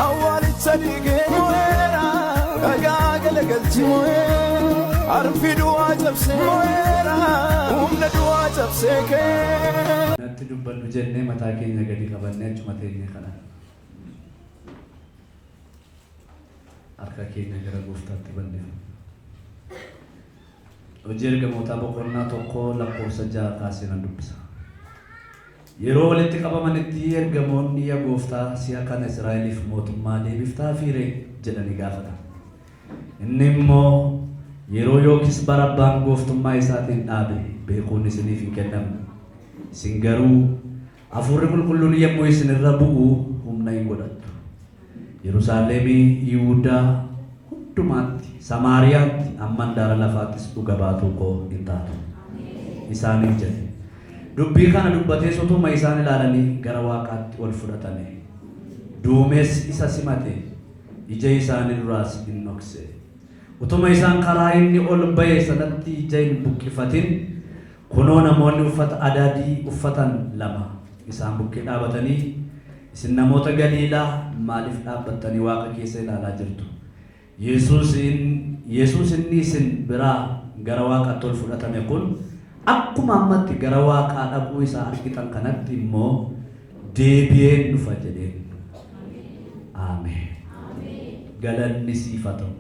awwaali sadiige mo'eera dhagaa galagalchi mo'ee arfi du'aa cabsee mo'eera humna du'aa cabsee kee natti dubbadhu jennee mataa keenya gadi qabannee achuma teenye kana harka keenya gara gooftaatti bal'ifna. Hojii ergamootaa boqonnaa tokko lakkoofsa 6 kaasee nan dubbisa. Yeroo walitti qabamanitti ergamoonni yaa gooftaa si'a kana Israa'eliif mootummaa deebiftaa fiiree jedhanii gaafatan. Inni immoo yeroo yookiis bara abbaan gooftummaa isaatiin dhaabe beekuun isiniif hin kennamne. Isin garuu hafuurri qulqulluun yommuu isinirra bu'u humna hin godhattu. Yerusaalemii, Yihuudaa hundumaatti, Samaariyaatti, hamma daara lafaattis dhuga baatuu koo hin taatu. Isaaniif jedhe. Dubbii kana dubbatee sotuma isaan ilaalanii gara Waaqaatti ol fudhatame. Duumessi isa simate, ija isaanii duraas hin dhokse. Utuma isaan karaa inni ol ba'e sanatti ija hin buqqifatin, kunoo namoonni uffata adii uffatan 2 isaan bukkee dhaabatanii, isin namoota Galiilaa maaliif dhaabbattanii Waaqa keessa ilaalaa jirtu? Yesuus inni isin biraa gara Waaqaatti ol fudhatame kun akkuma ammatti gara Waaqaa dhaquu isaa argitan kanatti immoo deebi'ee dhufa jedheen. Ameen. Galanni siif haa ta'u.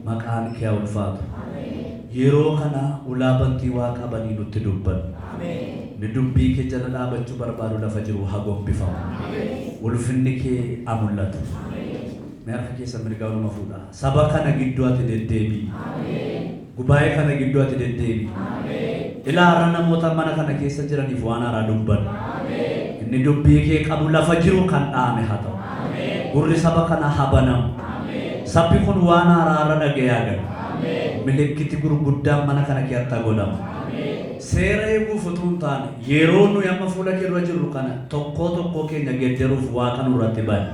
Maqaan kee haa ulfaatu. Yeroo kana ulaa bantii Waaqa banii nutti dubbatu. Ni dubbii kee jala dhaabachuu barbaadu lafa jiru haa gombifamu. Ulfinni kee haa mul'atu. Harka keessa mirgaa oluma fuudha. Saba kana gidduu ati deddeebi'i. Gubaa'ee kana gidduu ati deddeebi'i. Ilaala namoota mana kana keessa jiraniif waan haaraa dubbadhu. Inni dubbii kee qabu lafa jiru kan dhaame haa ta'u. Gurri saba kana haa banamu. Sabbi kun waan haaraa dhaga'ee galu. Milikkiti gurguddaan mana kana keessatti godhamu. Seera eeguuf utuu hin taane yeroo nuyi amma fuula kee dura jirru kana tokkoo keenya geeddaruuf Waaqa nurratti bane.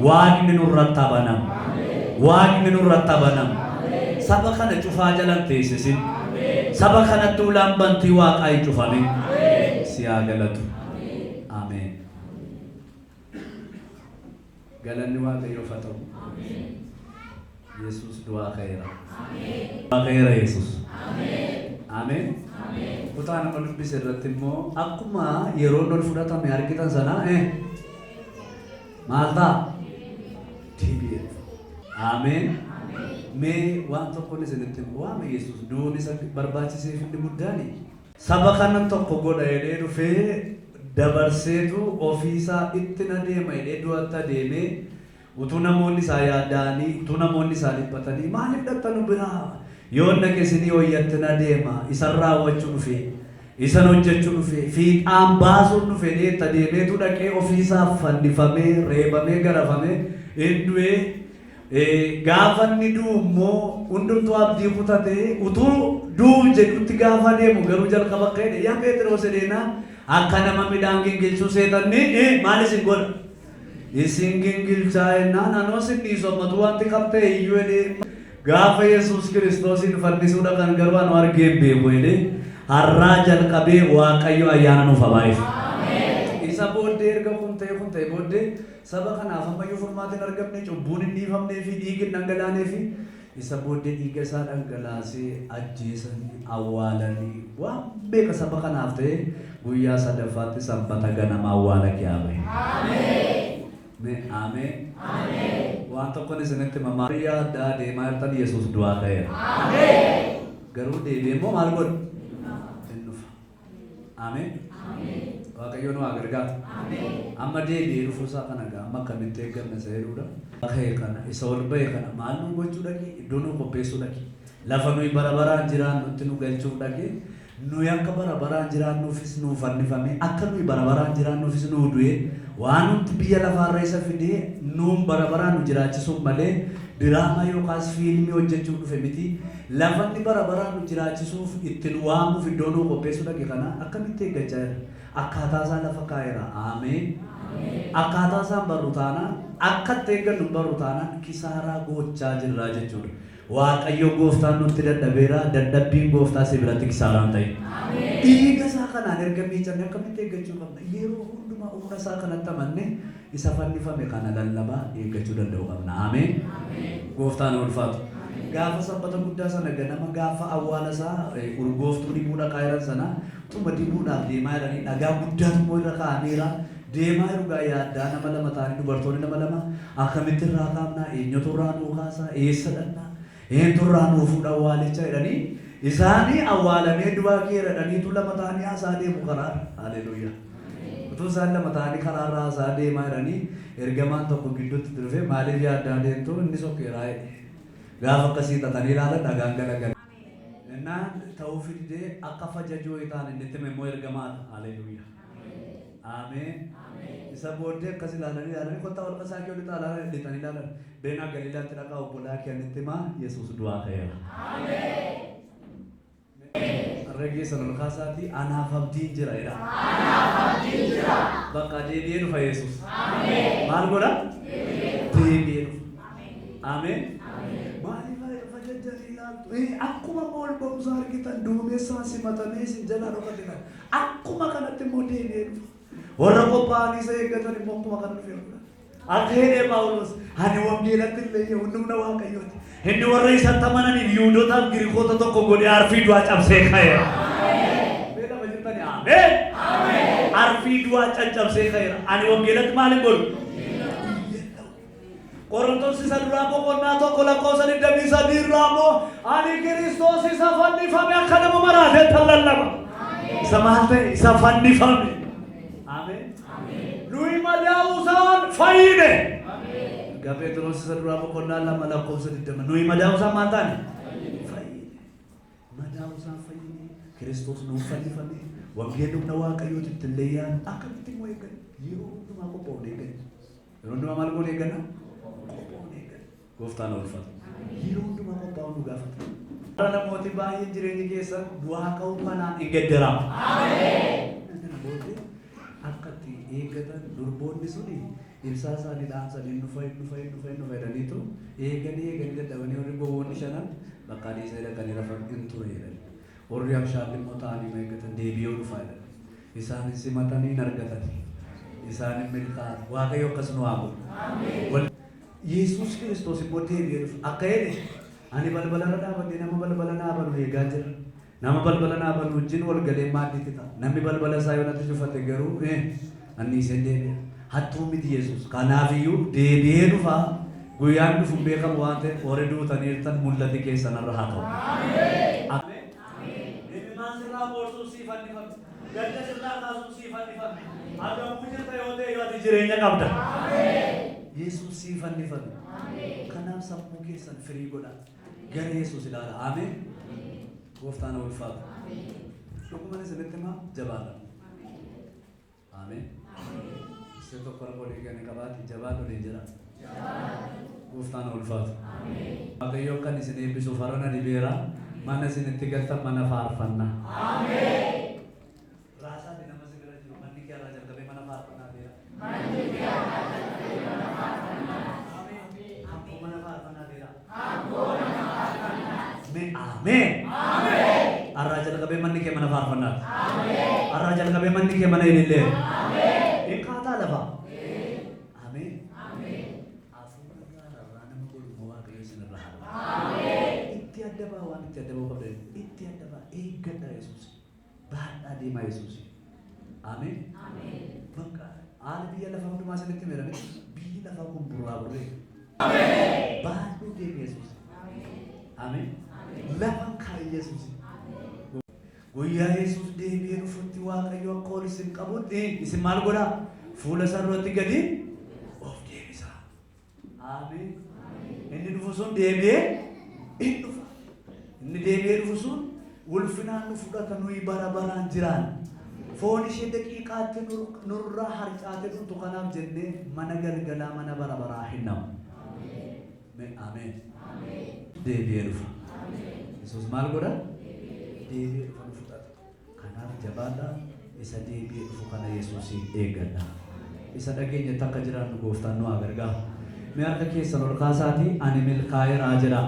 Waaqni nurratti banamu. Waaqni nurratti banamu. Saba kana cufaa jalan teessisin. Saba kanatti ulaan bantii Waaqaa hin cufame. Si haa galatu. Ameen. Galanni Waaqayyoof haa ta'u. Yesus du'aa ka'eera. Du'aa ka'eera Yesus. Ameen. Kutaa nama dubbise irratti immoo akkuma yeroo ol fudhatame argitan sana maal ta'a? TBF. Ameen. Mee waan tokkoon isinitti waame Yesus du'uun isa barbaachiseef inni guddaani. Saba kana tokko godha jedhee dhufee dabarseetu ofiisaa itti na deema jedhee du'atti adeemee utuu namoonni isaa yaadanii utuu namoonni isaa dhiphatanii maaliif dhattanu biraa yoo dhaqe isinii hooyyatti na deema isan raawwachuu dhufe isan hojjechuu dhufe fiixaan baasuun dhufe deetta deemeetu dhaqee ofiisaaf fannifamee reebamee garafamee du'ee gaafa inni du'u immoo hundumtuu abdii kutatee utuu du'u jedhutti gaafa deemu garuu jalqaba akka jedhe yaa Phexros jedheenaa akka nama midhaan gingilchuu seetanni maal isin godha? Isin gingilchaa jennaan anoo isin dhiisu ammatu wanti qabtee iyyuu jedhee gaafa Yesuus Kiristoosin fannisuudha kan garuu anu argeen beeku jedhee har'aa jalqabee Waaqayyo ayyaana nuuf haa baay'isu. Isa booddee erga kun ta'e booddee saba kanaaf ammayyuu furmaatiin argamne cubbuun hin dhiifamnee fi dhiigni hin dhangalaanee fi isa booddee dhiiga isaa dhangalaasee ajjeesanii awwaalanii waan beeka saba kanaaf ta'e guyyaa sadaffaatti sanbata ganama awwaala kee haa bahe. Ameen. Waan tokkoon isinitti Maariyaa addaa deemaa jirtan Yesuus du'aa ka'eera. Garuu deebi'ee immoo maal godhu? Hin dhufa. Ameen. Waaqayyo nu haa gargaaru. Amma deebi'ee dhufuusaa kana gaa amma akkamitti eegganna isa jedhuudha. Ka'e kana isa ol ba'e kana maal nu gochuu dhaqi? Iddoo nu qopheessuu dhaqi. Lafa nuyi bara baraan jiraannutti nu galchuuf dhaqi. Nuyi akka bara baraan jiraannuufis nu fannifame akka nuyi bara baraan jiraannuufis nu du'e waan nuti biyya lafaarra isa fidee nuun bara baraan nu jiraachisuuf malee diraamaa yookaas fiilmii hojjechuuf dhufe miti. Lafanni bara baraan nu jiraachisuuf ittiin waamuuf iddoo nu qopheessuu dhaqe kana akkamitti eeggachaa jira? Akkaataa isaa lafa kaa'eera. Ameen. Akkaataa isaan barru taanaan akka itti eeggannu barru taanaan kisaaraa gochaa jirraa jechuudha. Waaqayyo gooftaan nutti dadhabeera dadhabbiin gooftaa si biratti kisaaraan ta'e. Dhiiga isaa kanaan erga miiccanne akkamitti eeggachuu qabna? Yeroo hundumaa humna isaa kanatti amanne isa fannifame kana lallabaa eeggachuu danda'u qabna. Ameen. Gooftaan ulfaatu. Gaafa sabbata guddaa sana ganama gaafa awwaala isaa urgooftuu dibuudha qaayiran sana tuma dibuudhaaf deemaa jiranii dhagaa guddaatu immoo irra kaa'ameera. Deemaa jiru gaa yaaddaa nama lama ta'anii dubartoonni nama lama akkamitti irraa kaafnaa eenyutu irraa nuu kaasaa eessa dhannaa eenyutu irraa nuu fuudha awwaalicha jedhanii isaanii awwaalamee du'aa kee jedhaniitu lama ta'anii haasaa deemu karaarra. Haleluuyaa. Utuu isaan lama ta'anii karaarra haasaa deemaa jiranii ergamaan tokko gidduutti dhufe maaliif yaaddaa deemtu inni sokkeeraa jedhe. Gaafa akkasii xaxanii ilaalan dhagaan galagala. Innaan ta'uu fidee akka fajajoo ta'an inni itti immoo ergamaadha. Haleluuyaa. Ameen. Isa booddee akkas ilaalanii kottaa walqa isaa kee walitti ilaalan ilaalanii ilaalan. Beenaa Galiilaatti dhaqaa obbolaa kee itti himaa Yesuus du'aa ka'eera. Ameen. Arragee sana ol kaasaati anaaf abdiin jira jedha. Anaaf abdiin jira. Bakka deebi'ee dhufa Yesuus. Ameen. Maal godha? Deebi'ee dhufa. Ameen. Akkuma mool ba'umsa argitan duumessaa simatamee isin jalaa dhokate kan akkuma kanatti immoo deebi'ee dhufa. Warra qophaa'anii isa eeggatan immoo akkuma kana dhufee akka jedhee Phaawulos ani wangeelatti illee hundumna Waaqayyooti. Inni warra isatti amananiif Yihuudootaaf Giriikota tokko godhee arfii du'aa cabsee ka'eera. Beekama jirtanii ameen. Arfii du'aa caccabsee ka'eera. Ani wangeelatti maaliin godhu? Qorontos isa duraa boqonnaa tokko lakkoofsa 23 irraa immoo ani Kiristoos isa fannifame akka nama maraateetti lallaba. Isa maal ta'e? Isa fannifame. Ameen. Nuyi madaa'uusaan fayyine. Egaa Phexros isa duraa boqonnaa 2 lakkoofsa 20 nuyi madaa'uusaan maal taane? Fayyine. Madaa'uusaan fayyine. Kiristoos nuuf fannifame. Wangeelli humna Waaqayyootitti illee yaadu akkamitti immoo eegganna? Yeroo hundumaa qophaa'uun eegganna. Yeroo hundumaa maal goone eegganna? Gooftaan ulfaatu. Yeroo hundumaa qophaa'uun nu gaafata. Bara namooti baay'een jireenya keessan du'aa ka'uu kanaan hin geddaramu. Ameen. Namooti akkatti eeggatan durboonni suni ibsaa isaanii dhaamsanii dhufa jedhaniitu eeganii dadhabanii warri gowwoonni shanan bakka dhiisee dhaqanii rafan hin ture jedhani. Warri abshaalli immoo ta'anii eeggatan deebi'ee dhufaa jedhani. Isaan simatanii hin argatani. Isaan hin milkaa'an. Waaqayyo akkas nu haa godhu. Ameen. Yesuus Kiristoos immoo deebi'ee dhufa. Akka jedhe ani balbalarra dhaabadhee nama balbala naa banu eegaa jira. Nama balbala naa banu wajjin wal galee maaddiitti ta'a. Namni balbala isaa yoo natti cufate garuu anni iseen deebi'a. Hattuu miti Yesuus. Kanaafiyyuu deebi'ee dhufa. Guyyaan dhufu hin beekamu waan ta'eef warri duutaniirtan mul'ati keessanirra haa ta'u. Ameen. Dhimmimaan sirraa boorsuu sii fannifame. Gadda sirraa kaasuu sii fannifame. Agamuu jirta yoo ta'e yoo ati jireenya qabda. Yesuus sii fannifame. Kanaaf sammuu keessan firii godha. Gara Yesuus ilaala. Ameen. Gooftaan ulfaatu. Dhugumaan isinitti himaa jabaadha. Ameen. Isin tokko rakkoo deeggarni qabaate jabaadhu ni jira. Gooftaan ulfaatu. Waaqayyo kan isin eebbisuuf har'a dibeera. Mana isinitti galtan mana faarfannaa. Ameen. Raasaatti nama si bira jiru manni kee irraa jalqabee mana faarfannaa beera. Manni kee irraa jalqabee mana faarfannaa. Ameen. Arraa jalqabee manni kee mana faarfannaati. Arraa jalqabee manni kee mana ilillee. Hiikkaataa lafa. Ameen. Hafuura irraa nama godhu Waaqayyo isinirra haa. Itti adda baa waan itti adda ba'uu qabdan. Itti adda baa eeggadha Yesuus. Baadhaa deemaa Yesuus. Ameen. Bakka haala biyya lafaa hundumaa isinitti meerame biyyi lafaa kun burraa burree. Baadhuu deemi Yesuus. Ameen. Lafan kaa Yesuus. Guyyaa Yesuus deebi'ee dhufutti Waaqayyo akka ol isin qabutti isin maal godhaa? Fuula isaa duratti gadi of deebisa. Ameen. Inni dhufu sun deebi'ee in dhufa. Inni deebi'ee dhufu sun ulfinaan nu fudhata nuyi bara baraan jiraan. Foon ishee daqiiqaatti nurraa harcaate dhuftu kanaaf jennee mana galgalaa mana bara baraa hin namu. Ameen. Deebi'ee dhufa. Yesuus maal godha? Deebi'ee dhufa nu fudhata. Kanaaf jabaadhaa isa deebi'ee dhufu kana Yesuusiin eeggadha. Isa dhageenyatti akka jiraannu Gooftaan nu haa gargaaru. Mee harka keessan ol kaasaatii ani milkaa'eeraa jedha.